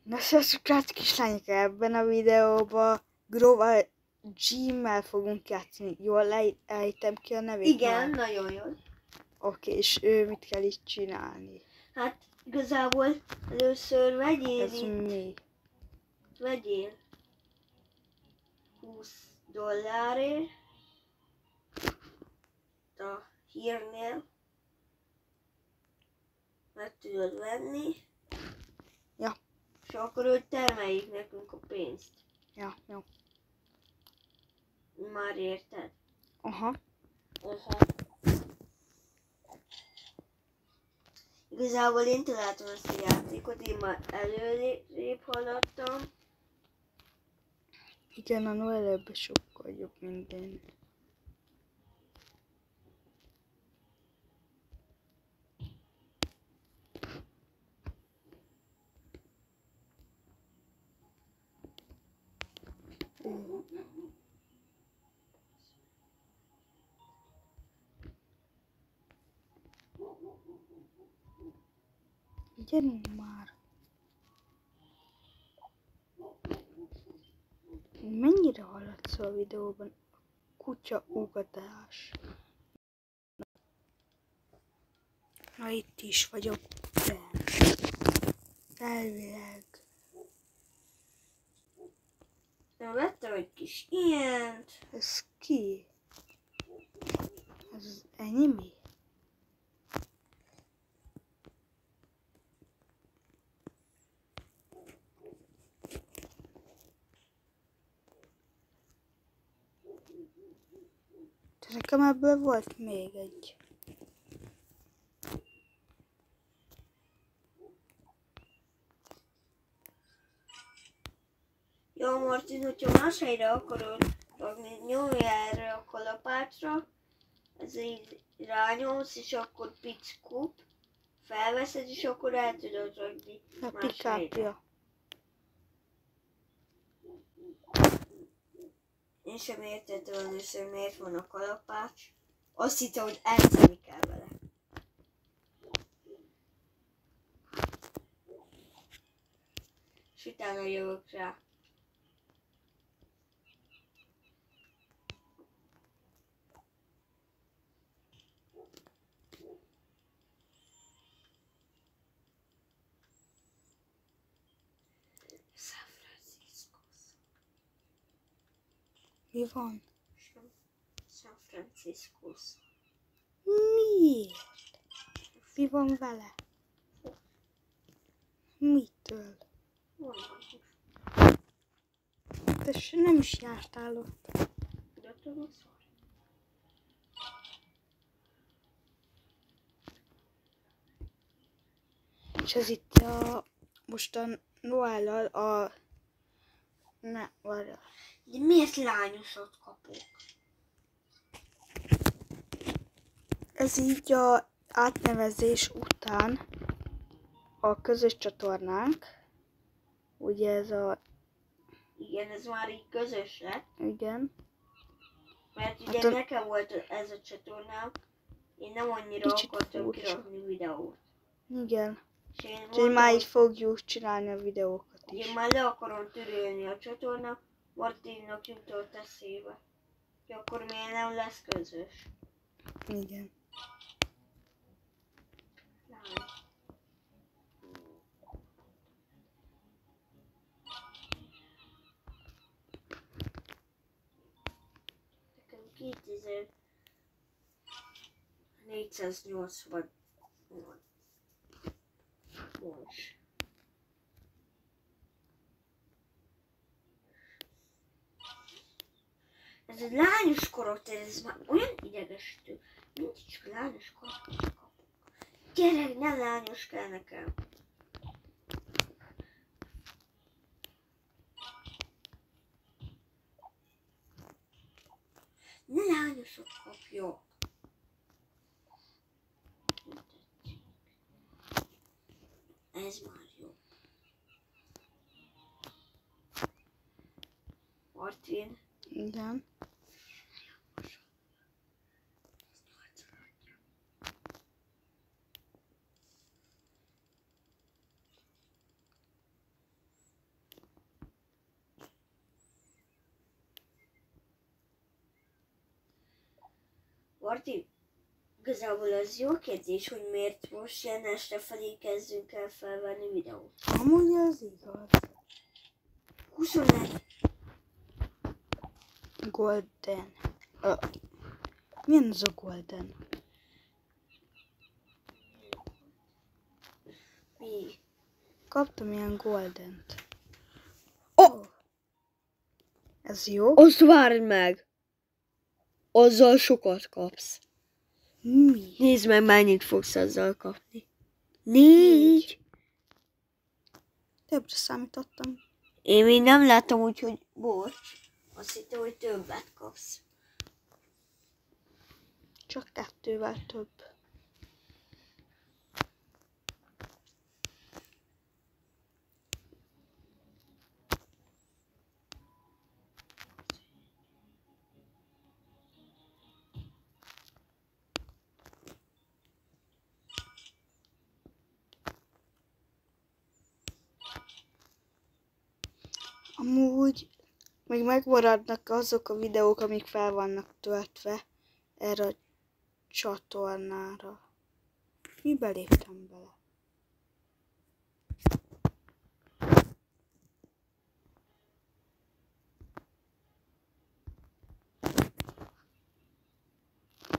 Na srácok, kislányok, ebben a videóban Grover G-mel fogunk játszani. Jól ejtem ki a nevét? Igen, már? nagyon jó. Oké, és ő mit kell itt csinálni? Hát igazából először Ez mi? vegyél $20 a hírnél, meg tudod venni, Ja. és akkor ő termeljék nekünk a pénzt. Ja, jó. Már érted? Aha. Igazából én találtam ezt a játékot, én már előrébb haladtam. Igen, a Noel sokkal jobb minden. Gyerünk már! Mennyire hallatszol a videóban? Kutya ugatás. Na itt is vagyok. Elvileg. Én vettem egy kis ilyent. Ez ki? Ez az enemy? De nekem ebből volt még egy. Jó, Martin, hogyha más helyre akarod rakni, nyomj erre a kalapácsra, ez így rányomsz, és akkor pickkup, felveszed, és akkor el tudod rakni A más helyre. pikápja. Én sem értettem először, miért van a kalapács. Azt hittem, hogy edzeni kell vele. És utána jövök rá. San Francisco. Mi van? San Francisco. Miért? Mi van vele? Mitől? Te se nem is jártál ott. De tudom, szól. És ez itt most a Noellal ne, várjál. De miért lányosat kapok? Ez így a átnevezés után a közös csatornánk. Ugye ez a... Igen, ez már így közös lett. Igen. Mert ugye Hát a- nekem volt ez a csatornám. Én nem annyira Kicsit akartam furcsa. kirakni videót. Igen. És én Úgyhogy mondtam, már így fogjuk csinálni a videókat is. én már le akarom törölni a csatornát, Martinnak jutott eszébe. Hogy akkor miért nem lesz közös? Igen. Lány. Nekem 2480 most. Ez egy lányos karakter, ez már olyan idegesítő. Mindig csak lányos karaktert kapok. Gyerek, nem lányos kell nekem. Ne lányosat kapja. Ez már jó. Martin. Igen. Marti, igazából az jó kérdés, hogy miért most ilyen este felé kezdünk el felvenni videót. Amúgy az igaz. 21. Golden. Milyen az a golden? Mi? Kaptam ilyen goldent. Oh! Ez jó? Azt várd meg! Azzal sokat kapsz. Mi? Nézd meg, mennyit fogsz azzal kapni. 4. Többre számítottam. Én még nem láttam, úgyhogy bocs. Azt hittem, hogy többet kapsz. Csak 2-vel több. Amúgy még megmaradnak azok a videók, amik fel vannak töltve erre a csatornára. Mibe léptem bele?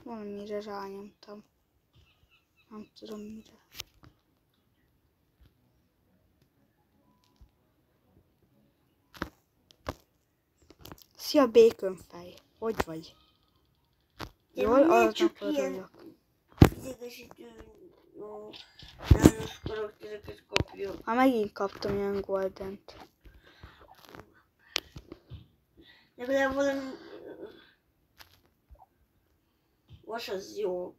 Valamire rányomtam. Nem tudom mire. Szia, békönfej! Hogy vagy? Jól, aznap örülök. Idegesítő, nános karaktereket kapja. Ha megint kaptam ilyen goldent. Legalább valami... Most az jobb.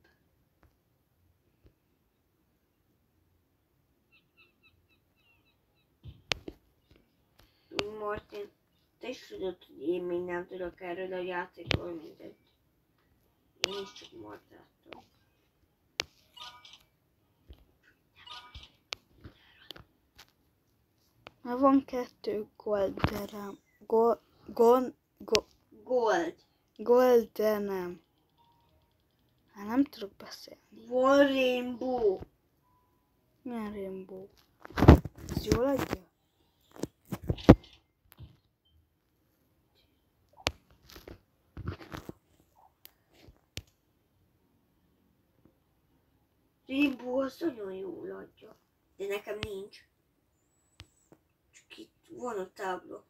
Martin, te is tudod, hogy én még nem tudok erről a játékról mindent. Én is csak Martától. Már van 2 goldenem. Gold. Goldenem. Hát nem tudok beszélni. Van rainbow. Milyen rainbow? Ez jól adja? Rainbow az nagyon jól adja. De nekem nincs. Csak itt van a tábla.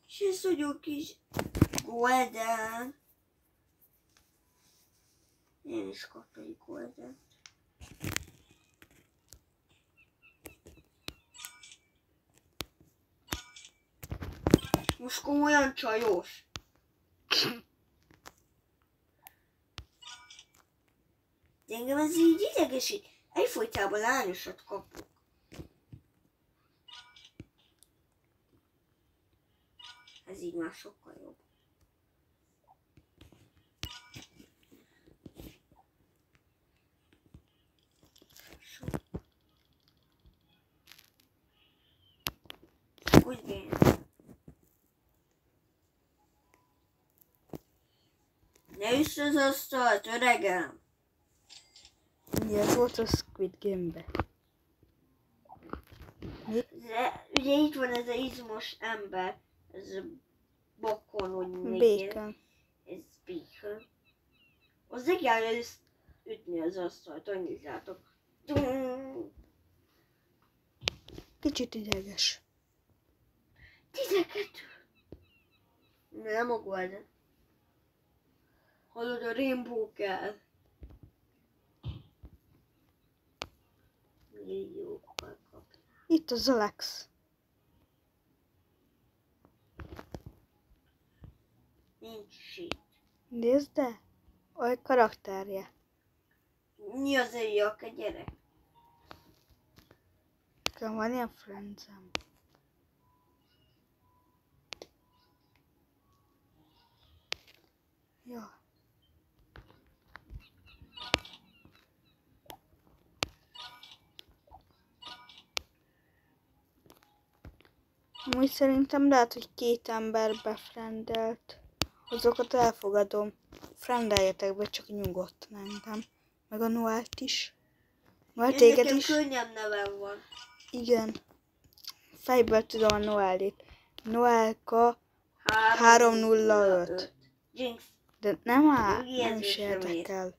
És ez nagyon kis golden. Én is kaptam egy golden. Most komolyan csajos. De engem ez így idegesít. Egyfolytában lányosat kapok. Ez így már sokkal jobb. Squid Game. Ne üsd az asztalt, öregem! Mi ez volt a Squid Game-be? De, ugye itt van ez a izmos ember, ez a bokon, hogy Bacon. Ez bacon. Az ne kell ezt ütni az asztalt, annyit látok. Kicsit ideges. 12. Nem a golden. Hallod, a rainbow kell. Milliókkal kap. Itt az Alex. Nincs shit. Nézd de, olyan karakterje. Mi az a gyerek? Nekem van ilyen friendzem. Ja. Úgy szerintem lehet, hogy 2 ember befriendelt. Azokat elfogadom. Frendeljetek be, csak nyugodtan engem. Meg a Noelt is. Noel téged Nekem is? könnyebb nevem van. Igen. Fejből tudom a Noelét. Noelka 305. Jinx. De nem áll, Nyugi, nem ez is sem ér. érdekel.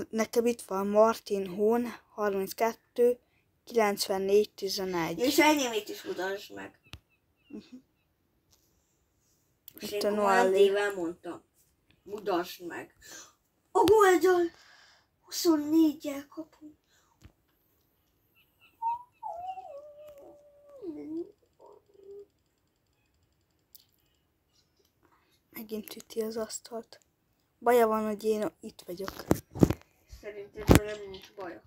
Nekem itt van Martin Hón 32 94 11. És enyémét is mutasd meg. Most Itt én a komolyan Noelé. tével mondtam. Mutasd meg. A Goldal 24-jel kapunk. Megint üti az asztalt. Baja van, hogy én itt vagyok. Szerintem velem nincs baja.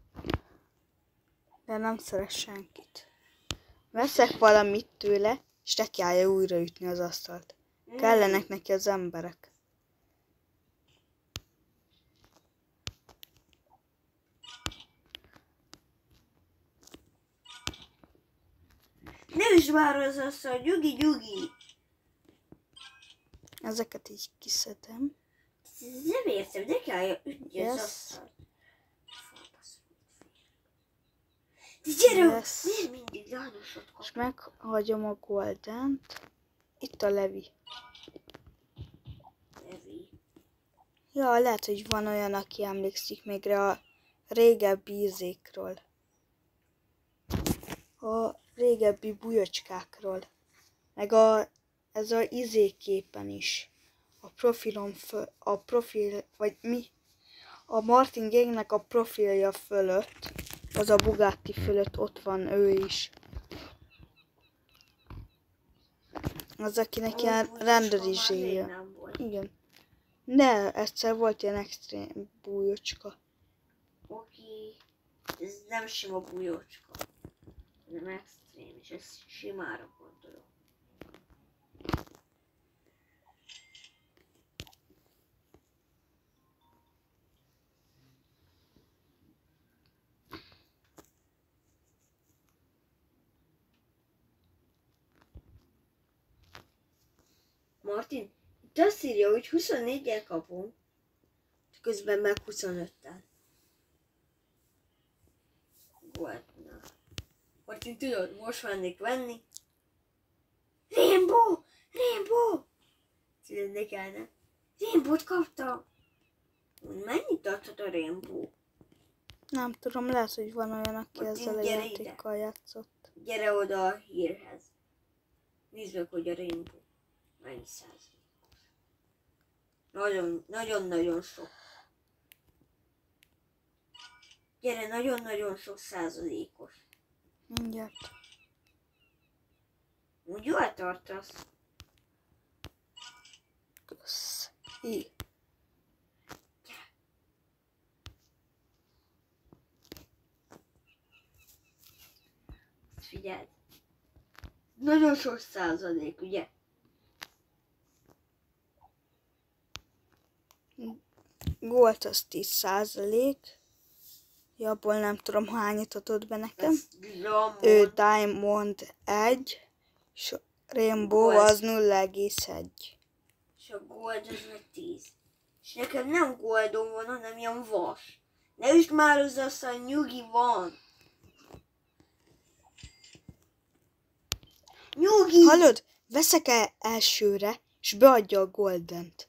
De nem szeres senkit. Veszek valamit tőle, és nekiállja újra ütni az asztalt. Kellenek neki az emberek. Nem is vár az asztal, nyugi. Ezeket így kiszedem. Nem értem, de kell ütni az Yes. asztalt. De gyere, Yes. miért mindig lányosat kap? És meghagyom a Goldent. Itt a Levi. Levi. Ja, lehet, hogy van olyan, aki emlékszik még rá a régebbi izékről. A régebbi bujocskákról. Meg ez a izéképen is. A profilom vagy mi? A Martin Gangnek a profilja fölött, az a Bugatti fölött ott van ő is. Az, akinek ilyen renderizséje. Nem volt. Igen. De egyszer volt ilyen extrém bújocska. Oké. Ez nem sima bújócska. Nem extrém, és ez simára gondolok. Martin, itt azt írja, hogy 24-el kapunk, közben meg 25-tel. Goldna. Martin, tudod, most mennék venni. Rainbow! Tudod, ne kellene. Rainbow-t kaptam. Mennyit adhat a Rainbow? Nem tudom, lehet, hogy van olyan, aki Martin, ezzel a gyere játékkal játszott. Gyere oda a hírhez. Nézd meg, hogy a Rainbow mennyi százalékos. Nagyon sok. Gyere, nagyon sok százalékos. Mindjárt. Úgy jól tartasz. Kösz. Figyeld. Nagyon sok százalék, ugye? Gólt az 10%. Ja, abból nem tudom, hányat adott be nekem. Ez Diamond. Ő Diamond 1, és Rainbow Gold. az 0,1. És a gold az meg 10. És nekem nem goldom van, hanem ilyen vas. Ne üsd már az asztal, nyugi van. Nyugi! Hallod? Veszek el elsőre, és beadja a Goldent.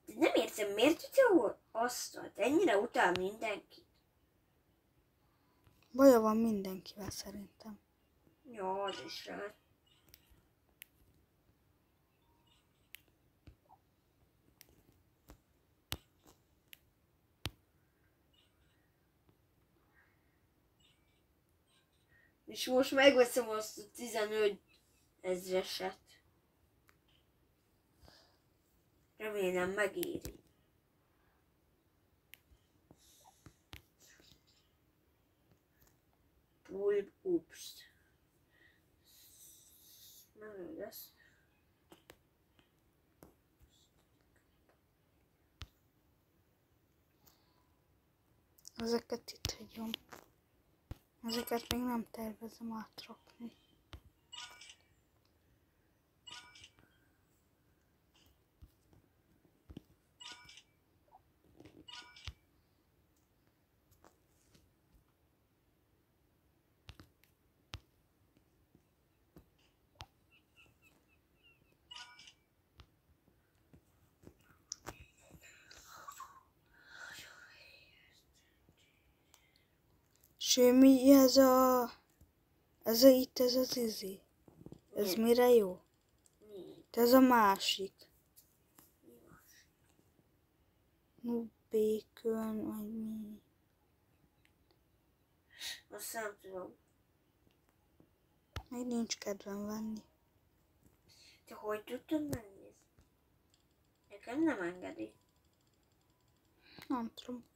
Nem értem, miért ütő asztalt? Ennyire utál mindenki. Baja van mindenkivel szerintem. Ja, az is lehet. És most megveszem azt a 15 000-eset. Remélem megéri. Pull ups. Nem ő lesz. Ezeket itt hagyom. Ezeket még nem tervezem átrakni. Semmi ez itt ez az izé. Ez mire jó? Mi? Ez a másik. Mi más? No, bacon, vagy mi? Azt nem tudom. Még nincs kedvem venni. Te hogy tudtad megnézni? Nekem nem engedi. Nem tudom.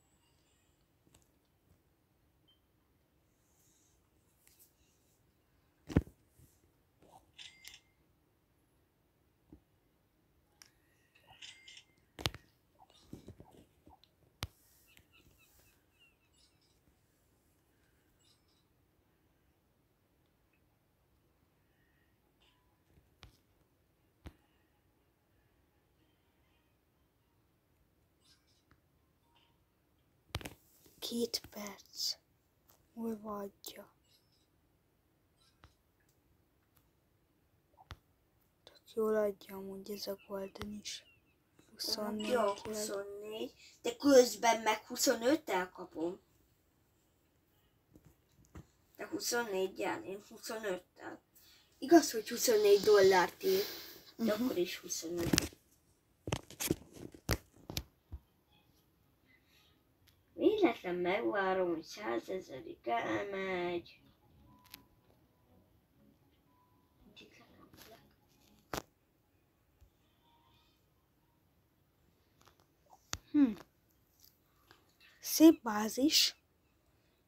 Két perc. Múlva adja. Tök jól adja amúgy ez a Golden is. 24. Jó, 24. De közben meg 25-tel kapom. De 24-jel, én 25-tel. Igaz, hogy $24 ír, de akkor is 25. Véletlen megvárom, hogy 100 000 elmegy. Szép bázis.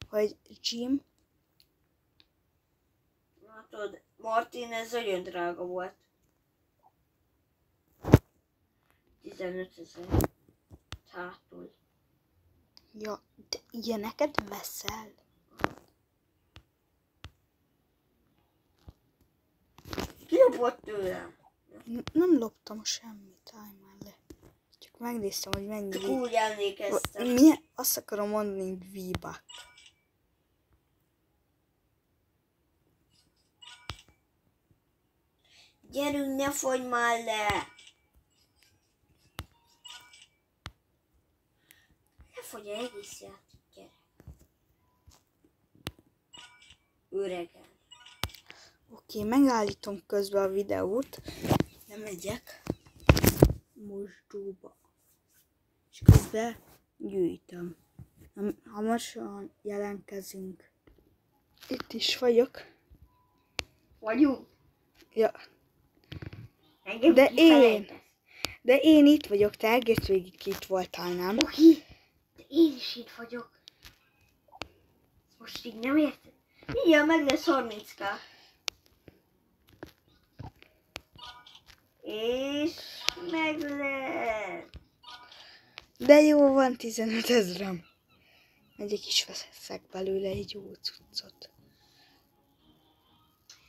Vagy gym. Látod, Martin, ez nagyon drága volt. 15 000. Hátul. Ja, de ilyeneket veszel? Kilopott tőlem. Nem loptam semmit, állj már le. Csak megnéztem, hogy mennyi. Csak úgy emlékeztem. Milyen? Azt akarom mondani, hogy V-Buck. Gyerünk, ne fogy már le! Ne fogy el egész játék, gyere. Öregen. Oké, megállítom közben a videót. Nem megyek mosdóba. És közben gyűjtöm. Hamarosan jelentkezünk. Itt is vagyok. Vagyunk? Ja. Engem De kifelejtesz. én itt vagyok, te egész végig itt voltál, nem? Oké, de én is itt vagyok. Most így nem érted? Mindjárt meg lesz 30k. És meg lesz. De jó, van 15 000-em. Megyek is veszek belőle egy jó cuccot.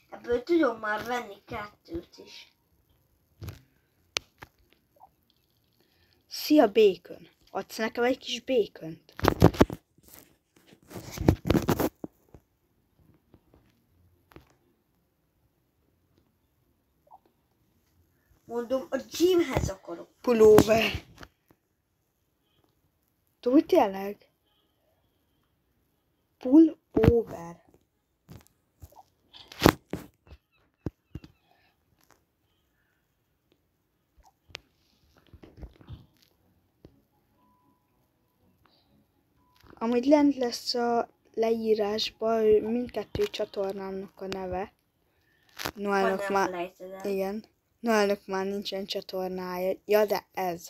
Ebből tudom már venni 2 is. Szia, bacon! Adsz nekem egy kis bacont? Mondom, a gymhez akarok. Pulóver. Túl tényleg? Pulóver. Amúgy lent lesz a leírásban mindkettő csatornámnak a neve. Noelnak nem már, felejted el. igen. Noelnak már nincsen csatornája. Ja, de ez.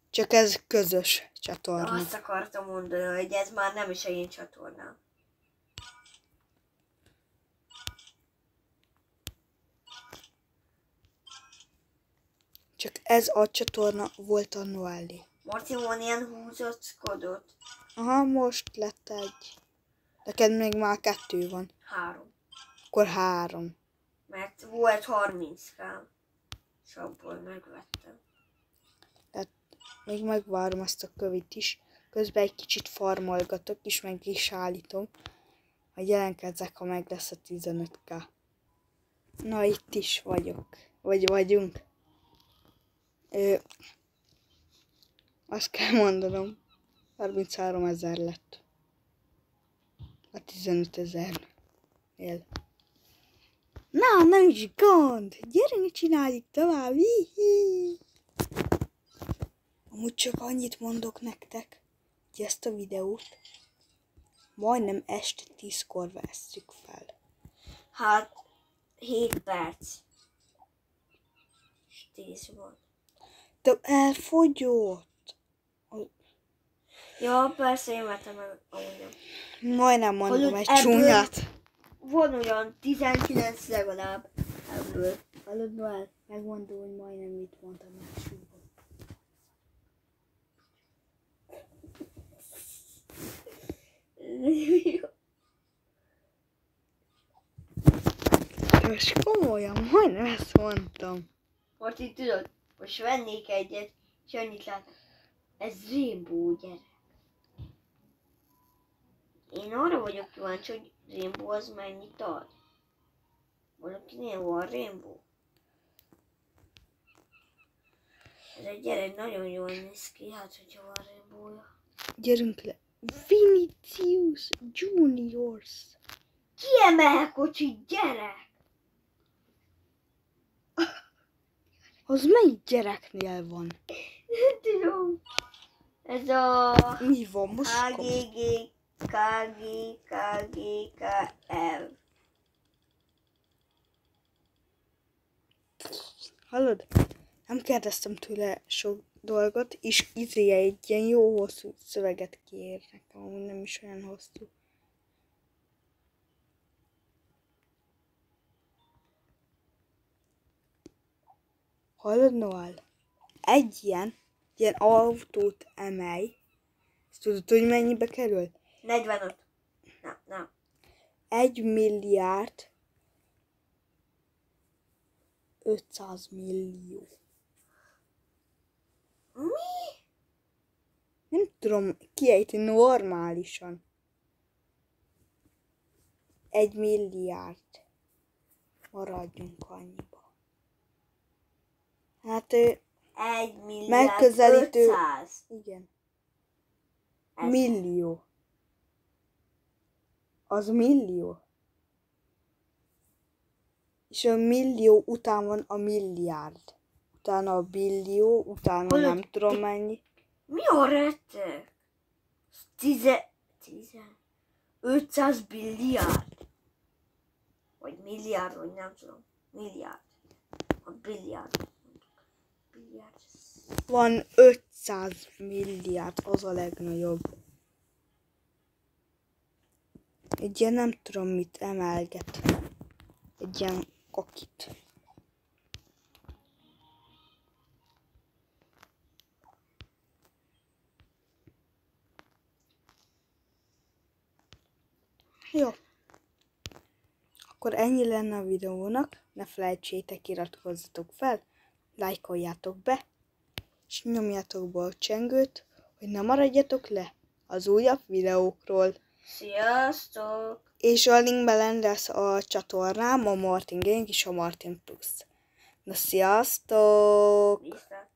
Csak ez közös csatorna. Azt akartam mondani, hogy ez már nem is a én csatornám. Csak ez a csatorna volt a Noelé. Marci, van ilyen húzockodott? Aha, most lett egy. Neked még már 2 van. 3. Akkor 3. Mert volt 30 kám. És abból megvettem. Tehát még megvárom ezt a kövit is. Közben egy kicsit farmolgatok is, meg is állítom. Majd jelentkezzek, ha meg lesz a 15k. Na, itt is vagyok. Vagy vagyunk. Azt kell mondanom. 33 000 lett. A 15 000-nél. Na, nem is gond. Gyere, ne csináljuk tovább. Hihi. Amúgy csak annyit mondok nektek, hogy ezt a videót majdnem este 10-kor vesszük fel. Hát 7 perc. És 10 volt. De elfogyott. Ja, persze, én vettem meg amúgy nem. Majdnem mondom Hallod, egy ebből- csúnyát. Van olyan 19 legalább ebből. Hallod, Noel? Megmondom, hogy majdnem mit mondtam a súlyban. De most komolyan, majdnem ezt mondtam. Most így tudod, most vennék egyet, és annyit látok. Ez Rainbow, gyerek. Én arra vagyok kíváncsi, hogy Rainbow az mennyit ad. Valakinél van Rainbow. Ez egy gyerek nagyon jól néz ki, hát hogyha van Rainbow-ja. Gyerünk le. Vinicius Juniors. Kiemel kocsi, gyerek! Az melyik gyereknél van? Nem tudom. Ez a Mi van most? KGG, KG, KG, KL. Hallod? Nem kérdeztem tőle sok dolgot, és egy ilyen jó hosszú szöveget kiír nekem, amúgy nem is olyan hosszú. Hallod, Noel? Egy ilyen autót emelj. Ezt tudod, hogy mennyibe kerül? 45. Nem. 1 milliárd 500 millió. Mi? Nem tudom kiejteni normálisan. 1 milliárd. Maradjunk annyiba. Hát 1 milliárd megközelítő. 500. Igen. Ez- Millió. Az millió. És a millió után van a milliárd. Utána a billió, utána Hallod? nem tudom mennyi. Mi a rettek? 500 billiárd. Vagy milliárd, vagy nem tudom. Milliárd. A billiárd. Billiárd. Van 500 milliárd, az a legnagyobb. Egy ilyen nem tudom mit emelget. Egy ilyen kokit. Jó. Akkor ennyi lenne a videónak. Ne felejtsétek, iratkozzatok fel, lájkoljátok be, és nyomjátok be a csengőt, hogy ne maradjatok le az újabb videókról. Sziasztok! És a linkben lesz a csatornám, a Martin Gang és a Martin Plus. Na, sziasztok! Viszlát!